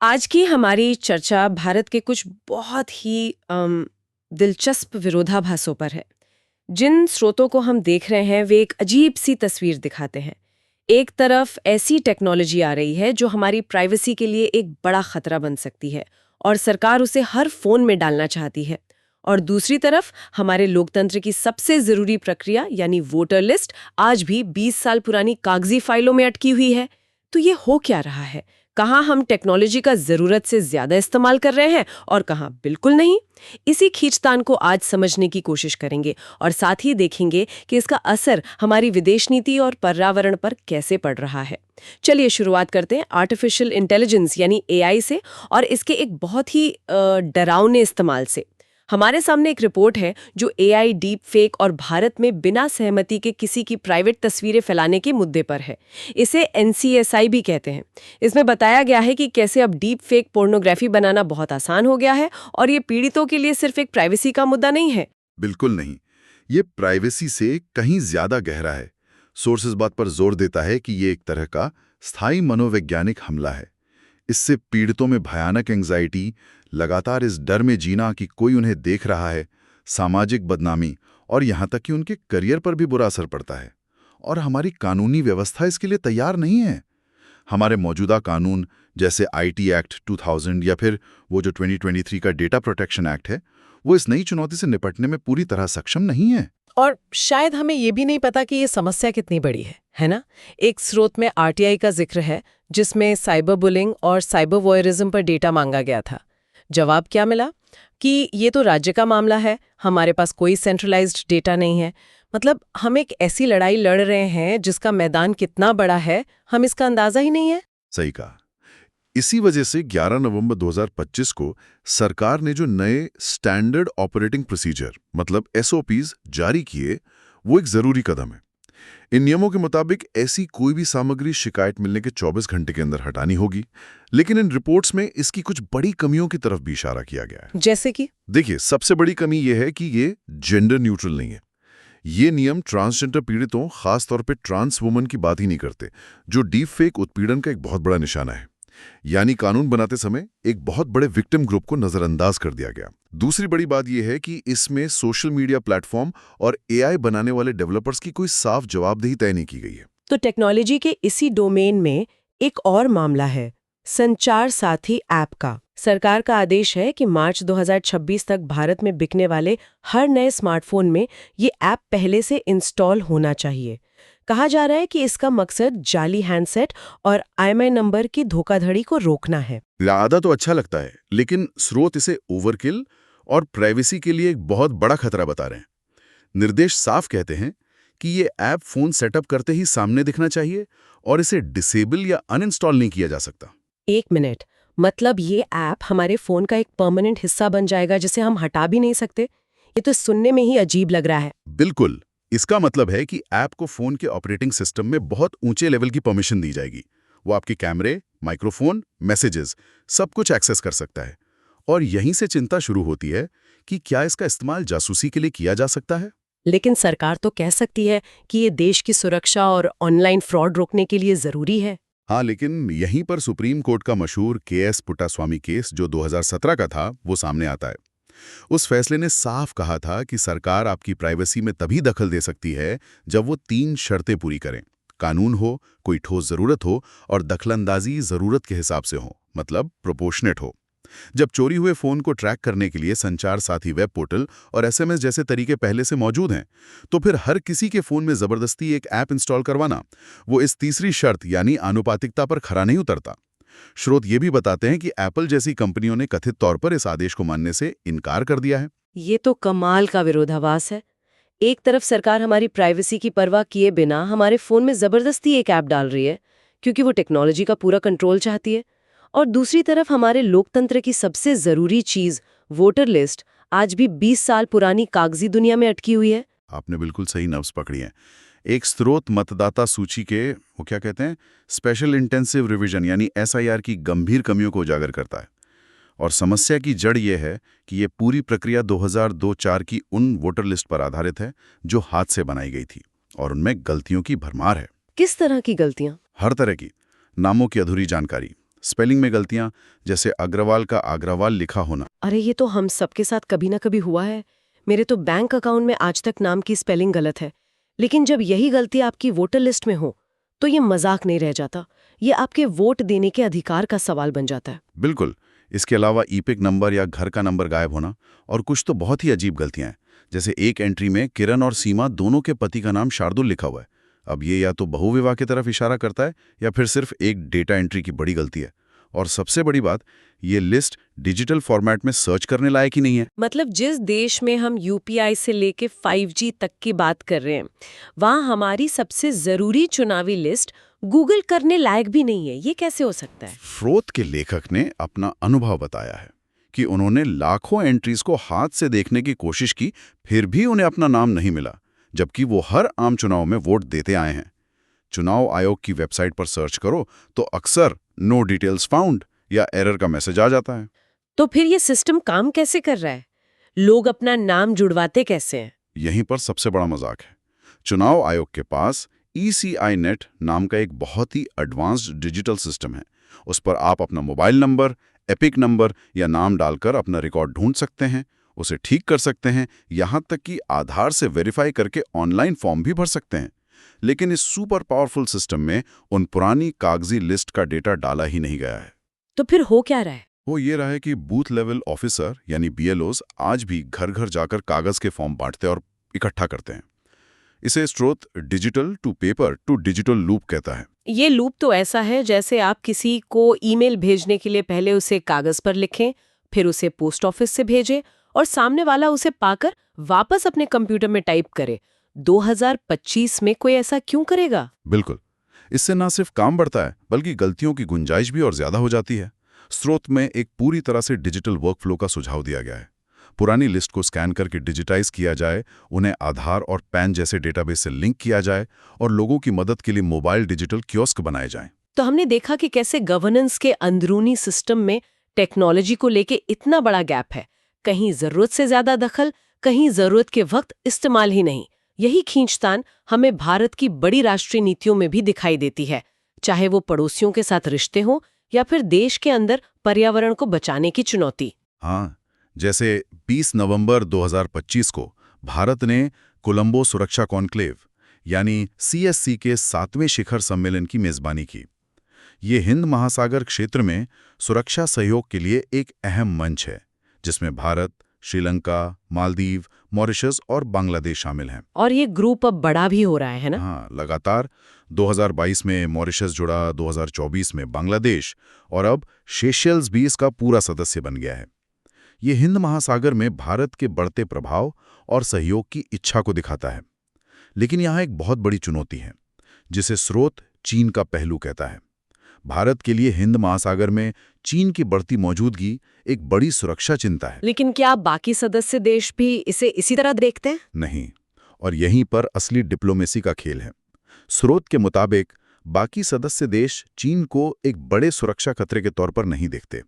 आज की हमारी चर्चा भारत के कुछ बहुत ही दिलचस्प विरोधाभासों पर है। जिन स्रोतों को हम देख रहे हैं वे एक अजीब सी तस्वीर दिखाते हैं। एक तरफ ऐसी टेक्नोलॉजी आ रही है जो हमारी प्राइवेसी के लिए एक बड़ा खतरा बन सकती है और सरकार उसे हर फोन में डालना चाहती है। और दूसरी तरफ हमारे लोकतंत्र की सबसे जरूरी प्रक्रिया यानी वोटर लिस्ट आज भी 20 साल पुरानी कागजी फाइलों में अटकी हुई है। तो ये हो क्या रहा है? कहाँ हम टेक्नोलॉजी का जरूरत से ज्यादा इस्तेमाल कर रहे हैं और कहाँ बिल्कुल नहीं? इसी खींचतान को आज समझने की कोशिश करेंगे और साथ ही देखेंगे कि इसका असर हमारी विदेश नीति और पर्यावरण पर कैसे पड़ रहा है। चलिए शुरुआत करते हैं आर्टिफिशियल इंटेलिजेंस यानी एआई से और इसके एक बहुत ही डरावने इस्तेमाल से। हमारे सामने एक रिपोर्ट है जो एआई डीप फेक और भारत में बिना सहमति के किसी की प्राइवेट तस्वीरें फैलाने के मुद्दे पर है। इसे एनसीएसआई भी कहते हैं। इसमें बताया गया है कि कैसे अब डीप फेक पोर्नोग्राफी बनाना बहुत आसान हो गया है और ये पीड़ितों के लिए सिर्फ एक प्राइवेसी का मुद्दा नहीं है। बिल्कुल नहीं। ये प्राइवेसी से कहीं ज्यादा गहरा है। सोर्स इस बात पर जोर देता है कि ये एक तरह का स्थायी मनोवैज्ञानिक हमला है। इससे पीड़ितों में भयानक एंग्जाइटी, लगातार इस डर में जीना कि कोई उन्हें देख रहा है, सामाजिक बदनामी और यहाँ तक कि उनके करियर पर भी बुरा असर पड़ता है। और हमारी कानूनी व्यवस्था इसके लिए तैयार नहीं है। हमारे मौजूदा कानून जैसे आईटी एक्ट 2000 या फिर वो जो 2023 का डेटा प्रोटेक्शन एक्ट है, वो इस नई चुनौती से निपटने में पूरी तरह सक्षम नहीं है। और शायद हमें ये भी नहीं पता कि ये समस्या कितनी बड़ी है ना? एक स्रोत में आरटीआई का जिक्र है जिसमें साइबर बुलिंग और साइबर वॉयरिज्म पर डेटा मांगा गया था। जवाब क्या मिला कि ये तो राज्य का मामला है, हमारे पास कोई सेंट्रलाइज्ड डेटा नहीं है। मतलब हम एक ऐसी लड़ाई लड़ रहे हैं जिसका मैदान कितना बड़ा है, हम इसका अंदाजा ही नहीं है। सही कहा। इसी वजह से 11 नवंबर 2025 को सरकार ने जो नए स्टैंडर्ड ऑपरेटिंग प्रोसीजर मतलब एसओपीज जारी किए, वो एक जरूरी कदम है। इन नियमों के मुताबिक ऐसी कोई भी सामग्री शिकायत मिलने के 24 घंटे के अंदर हटानी होगी। लेकिन इन रिपोर्ट्स में इसकी कुछ बड़ी कमियों की तरफ भी इशारा किया गया है। जैसे कि देखिए, सबसे बड़ी कमी यह है कि ये जेंडर न्यूट्रल नहीं है। ये नियम ट्रांसजेंडर पीड़ितों, खासतौर पे ट्रांस वुमन की बात ही नहीं करते, जो डीप फेक उत्पीड़न का एक बहुत बड़ा निशाना है। यानी कानून बनाते समय एक बहुत बड़े विक्टिम ग्रुप को नजरअंदाज कर दिया गया। दूसरी बड़ी बात यह है कि इसमें सोशल मीडिया प्लेटफॉर्म और एआई बनाने वाले डेवलपर्स की कोई साफ जवाबदेही तय नहीं की गई है। तो टेक्नोलॉजी के इसी डोमेन में एक और मामला है, संचार साथी ऐप का। सरकार का आदेश है कि मार्च 2026 तक भारत में बिकने वाले हर नए स्मार्टफोन में ये ऐप पहले से इंस्टॉल होना चाहिए। कहा जा रहा है कि इसका मकसद जाली हैंडसेट और IMEI नंबर की धोखाधड़ी को रोकना है। आधा तो अच्छा लगता है, लेकिन स्रोत इसे ओवरकिल और प्राइवेसी के लिए एक बहुत बड़ा खतरा बता रहे हैं। निर्देश साफ कहते हैं कि ये ऐप फोन सेटअप करते ही सामने दिखना चाहिए और इसे डिसेबल या अनइंस्टॉल नहीं किया जा सकता। एक मिनट, मतलब ये ऐप हमारे फोन का एक परमानेंट हिस्सा बन जाएगा जिसे हम हटा भी नहीं सकते? ये तो सुनने में ही अजीब लग रहा है। बिल्कुल। इसका मतलब है कि ऐप को फोन के ऑपरेटिंग सिस्टम में बहुत ऊंचे लेवल की परमिशन दी जाएगी। वो आपके कैमरे, माइक्रोफोन, मैसेजेस सब कुछ एक्सेस कर सकता है। और यहीं से चिंता शुरू होती है कि क्या इसका इस्तेमाल जासूसी के लिए किया जा सकता है। लेकिन सरकार तो कह सकती है कि ये देश की सुरक्षा और ऑनलाइन फ्रॉड रोकने के लिए जरूरी है। हाँ, लेकिन यहीं पर सुप्रीम कोर्ट का मशहूर केएस पुट्टास्वामी केस जो 2017 का था, वो सामने आता है। उस फैसले ने साफ कहा था कि सरकार आपकी प्राइवेसी में तभी दखल दे सकती है जब वो 3 शर्तें पूरी करें। कानून हो, कोई ठोस जरूरत हो और दखलंदाजी जरूरत के हिसाब से हो, मतलब प्रोपोर्शनेट हो। जब चोरी हुए फोन को ट्रैक करने के लिए संचार साथी वेब पोर्टल और एसएमएस जैसे तरीके पहले से मौजूद हैं, तो फिर हर किसी के फोन में जबरदस्ती एक ऐप इंस्टॉल करवाना, वो इस तीसरी शर्त यानी आनुपातिकता पर खरा नहीं उतरता। स्रोत ये भी बताते हैं कि एप्पल जैसी कंपनियों ने कथित तौर पर इस आदेश को मानने से इनकार कर दिया है। ये तो कमाल का विरोधाभास है। एक तरफ सरकार हमारी प्राइवेसी की परवाह किए बिना हमारे फोन में जबरदस्ती एक ऐप डाल रही है क्योंकि वो टेक्नोलॉजी का पूरा कंट्रोल चाहती है, और दूसरी तरफ हमारे लोकतंत्र की सबसे जरूरी चीज वोटर लिस्ट आज भी 20 साल पुरानी कागजी दुनिया में अटकी हुई है। आपने बिल्कुल सही नब्ज पकड़ी है। एक स्रोत मतदाता सूची के वो क्या कहते हैं, स्पेशल इंटेंसिव रिवीजन यानी एसआईआर की गंभीर कमियों को उजागर करता है। और समस्या की जड़ ये है कि ये पूरी प्रक्रिया 2002-04 की उन वोटर लिस्ट पर आधारित है जो हाथ से बनाई गई थी, और उनमें गलतियों की भरमार है। किस तरह की गलतियां? हर तरह की। नामों की अधूरी जानकारी, स्पेलिंग में गलतियां, जैसे अग्रवाल का आग्रवाल लिखा होना। अरे ये तो हम सबके साथ कभी ना कभी हुआ है। मेरे तो बैंक अकाउंट में आज तक नाम की स्पेलिंग गलत है। लेकिन जब यही गलती आपकी वोटर लिस्ट में हो तो ये मजाक नहीं रह जाता, ये आपके वोट देने के अधिकार का सवाल बन जाता है। बिल्कुल। इसके अलावा ईपिक नंबर या घर का नंबर गायब होना और कुछ तो बहुत ही अजीब गलतियां हैं। जैसे एक एंट्री में किरण और सीमा दोनों के पति का नाम शार्दुल लिखा हुआ है। अब ये या तो बहुविवाह की तरफ इशारा करता है या फिर सिर्फ एक डेटा एंट्री की बड़ी गलती है। और सबसे बड़ी बात, ये लिस्ट डिजिटल फॉर्मेट में सर्च करने लायक ही नहीं है। मतलब जिस देश में हम यूपीआई से लेके 5G तक की बात कर रहे हैं, वहाँ हमारी सबसे जरूरी चुनावी लिस्ट गूगल करने लायक भी नहीं है। ये कैसे हो सकता है? स्रोत के लेखक ने अपना अनुभव बताया है कि उन्होंने लाखों एंट्रीज को हाथ से देखने की कोशिश की, फिर भी उन्हें अपना नाम नहीं मिला, जबकि वो हर आम चुनाव में वोट देते आए हैं। चुनाव आयोग की वेबसाइट पर सर्च करो तो अक्सर नो डिटेल्स फाउंड या एरर का मैसेज आ जाता है। तो फिर ये सिस्टम काम कैसे कर रहा है? लोग अपना नाम जुड़वाते कैसे हैं? यहीं पर सबसे बड़ा मजाक है। चुनाव आयोग के पास ECI नेट नाम का एक बहुत ही एडवांस्ड डिजिटल सिस्टम है। उस पर आप अपना मोबाइल नंबर, एपिक नंबर या नाम डालकर अपना रिकॉर्ड ढूंढ सकते हैं, उसे ठीक कर सकते हैं, यहाँ तक कि आधार से वेरीफाई करके ऑनलाइन फॉर्म भी भर सकते हैं। लेकिन इस सुपर पावरफुल सिस्टम में उन पुरानी कागजी लिस्ट का डेटा डाला ही नहीं गया है। तो फिर हो क्या रहा है? वो ये रहा है कि बूथ लेवल ऑफिसर यानी BLOs आज भी घर घर जाकर कागज के फॉर्म बांटते और इकट्ठा करते हैं। इसे स्रोत digital to paper to digital loop कहता है। ये लूप तो ऐसा है जैसे आप किसी को ईमेल भेजने के लिए पहले उसे कागज पर लिखें, फिर उसे पोस्ट ऑफिस से भेजें और सामने वाला उसे पाकर वापस अपने कंप्यूटर में टाइप करे। 2025 में कोई ऐसा क्यों करेगा? बिल्कुल। इससे ना सिर्फ काम बढ़ता है बल्कि गलतियों की गुंजाइश भी और ज्यादा हो जाती है। स्रोत में एक पूरी तरह से डिजिटल वर्कफ्लो का सुझाव दिया गया है। पुरानी लिस्ट को स्कैन करके डिजिटाइज किया जाए, उन्हें आधार और पैन जैसे डेटाबेस से लिंक किया जाए और लोगों की मदद के लिए मोबाइल डिजिटल कियोस्क बनाए जाएं। तो हमने देखा कि कैसे गवर्नेंस के अंदरूनी सिस्टम में टेक्नोलॉजी को लेके इतना बड़ा गैप है। कहीं जरूरत से ज्यादा दखल, कहीं जरूरत के वक्त इस्तेमाल ही नहीं। यही खींचतान हमें भारत की बड़ी राष्ट्रीय नीतियों में भी दिखाई देती है, चाहे वो पड़ोसियों के साथ रिश्ते हों या फिर देश के अंदर पर्यावरण को बचाने की चुनौती। हाँ, जैसे 20 नवंबर 2025 को भारत ने कोलंबो सुरक्षा कॉन्क्लेव यानी CSC के 7वें शिखर सम्मेलन की मेजबानी की। ये हिंद महासागर क्षेत्र में सुरक्षा सहयोग के लिए एक अहम मंच है, जिसमें भारत, श्रीलंका, मालदीव, मॉरिशस और बांग्लादेश शामिल हैं। और ये ग्रुप अब बड़ा भी हो रहा है ना? हाँ, लगातार 2022 में मॉरिशस जुड़ा, 2024 में बांग्लादेश और अब सेशेल्स भी इसका पूरा सदस्य बन गया है। ये हिंद महासागर में भारत के बढ़ते प्रभाव और सहयोग की इच्छा को दिखाता है। लेकिन यहाँ एक बहुत बड़ी चुनौती है, जिसे स्रोत चीन का पहलू कहता है। भारत के लिए हिंद महासागर में चीन की बढ़ती मौजूदगी एक बड़ी सुरक्षा चिंता है। लेकिन क्या बाकी सदस्य देश भी इसे इसी तरह देखते हैं? नहीं, और यहीं पर असली डिप्लोमेसी का खेल है। स्रोत के मुताबिक बाकी सदस्य देश चीन को एक बड़े सुरक्षा खतरे के तौर पर नहीं देखते।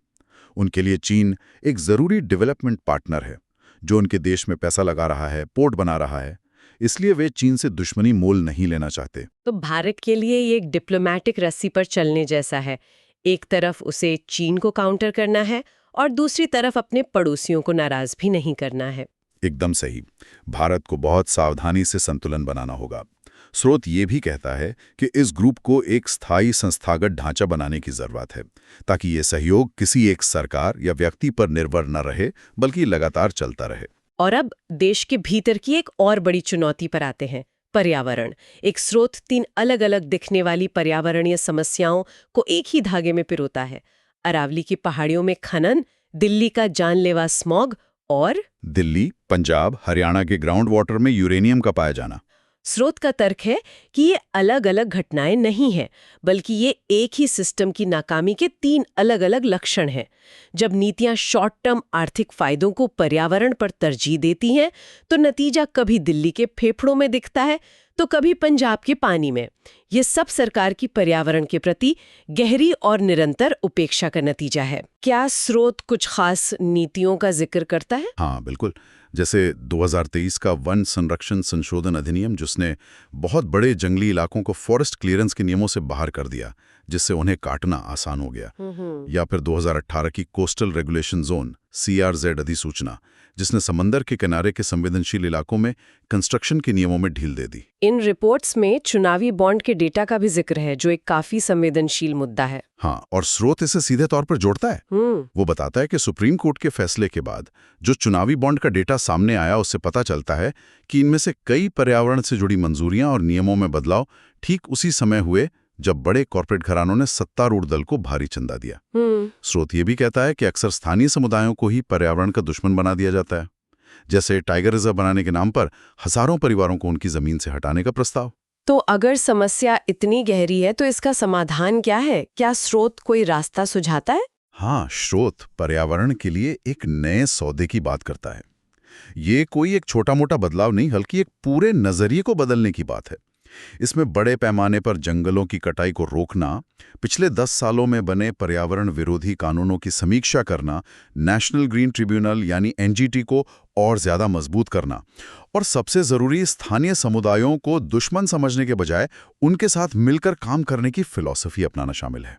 उनके लिए चीन एक जरूरी डेवलपमेंट पार्टनर है, जो उनके देश में पैसा लगा रहा है, पोर्ट बना रहा है। इसलिए वे चीन से दुश्मनी मोल नहीं लेना चाहते। तो भारत के लिए ये एक डिप्लोमैटिक रस्सी पर चलने जैसा है। एक तरफ उसे चीन को काउंटर करना है और दूसरी तरफ अपने पड़ोसियों को नाराज भी नहीं करना है। एकदम सही। भारत को बहुत सावधानी से संतुलन बनाना होगा। स्रोत ये भी कहता है कि इस ग्रुप को एक स्थायी संस्थागत ढांचा बनाने की जरूरत है, ताकि ये सहयोग किसी एक सरकार या व्यक्ति पर निर्भर न रहे, बल्कि लगातार चलता रहे। और अब देश के भीतर की एक और बड़ी चुनौती पर आते हैं, पर्यावरण। एक स्रोत 3 अलग-अलग दिखने वाली पर्यावरणीय समस्याओं को एक ही धागे में पिरोता है। अरावली की पहाड़ियों में खनन, दिल्ली का जानलेवा स्मॉग और दिल्ली, पंजाब, हरियाणा के ग्राउंड वाटर में यूरेनियम का पाया जाना। स्रोत का तर्क है कि ये अलग-अलग घटनाएं नहीं हैं, बल्कि ये एक ही सिस्टम की नाकामी के 3 अलग-अलग लक्षण हैं। जब नीतियां शॉर्ट टर्म आर्थिक फायदों को पर्यावरण पर तरजीह देती हैं, तो नतीजा कभी दिल्ली के फेफड़ों में दिखता है तो कभी पंजाब के पानी में। ये सब सरकार की पर्यावरण के प्रति गहरी और निरंतर उपेक्षा का नतीजा है। क्या स्रोत कुछ खास नीतियों का जिक्र करता है? हाँ, बिल्कुल। जैसे 2023 का वन संरक्षण संशोधन अधिनियम, जिसने बहुत बड़े जंगली इलाकों को फॉरेस्ट क्लियरेंस के नियमों से बाहर कर दिया, जिससे उन्हें काटना आसान हो गया। या फिर 2018 की कोस्टल रेगुलेशन जोन CRZ अधिसूचना, जिसने समंदर के किनारे के संवेदनशील इलाकों में कंस्ट्रक्शन के नियमों में ढील दे दी। इन रिपोर्ट्स में चुनावी बॉन्ड के डेटा का भी जिक्र है, जो एक काफी संवेदनशील मुद्दा है। हाँ, और स्रोत इसे सीधे तौर पर जोड़ता है। वो बताता है कि सुप्रीम कोर्ट के फैसले के बाद जो चुनावी बॉन्ड का डेटा सामने आया, उससे पता चलता है कि इनमें से कई पर्यावरण से जुड़ी मंजूरियां और नियमों में बदलाव ठीक उसी समय हुए जब बड़े कॉर्पोरेट घरानों ने सत्तारूढ़ दल को भारी चंदा दिया। स्रोत ये भी कहता है कि अक्सर स्थानीय समुदायों को ही पर्यावरण का दुश्मन बना दिया जाता है, जैसे टाइगर रिजर्व बनाने के नाम पर हजारों परिवारों को उनकी जमीन से हटाने का प्रस्ताव। तो अगर समस्या इतनी गहरी है तो इसका समाधान क्या है? क्या स्रोत कोई रास्ता सुझाता है? हाँ, स्रोत पर्यावरण के लिए एक नए सौदे की बात करता है। ये कोई एक छोटा मोटा बदलाव नहीं, बल्कि एक पूरे नजरिए को बदलने की बात है। इसमें बड़े पैमाने पर जंगलों की कटाई को रोकना, पिछले 10 सालों में बने पर्यावरण विरोधी कानूनों की समीक्षा करना, नेशनल ग्रीन ट्रिब्यूनल यानी NGT को और ज्यादा मजबूत करना, और सबसे जरूरी स्थानीय समुदायों को दुश्मन समझने के बजाय उनके साथ मिलकर काम करने की फिलॉसफी अपनाना शामिल है।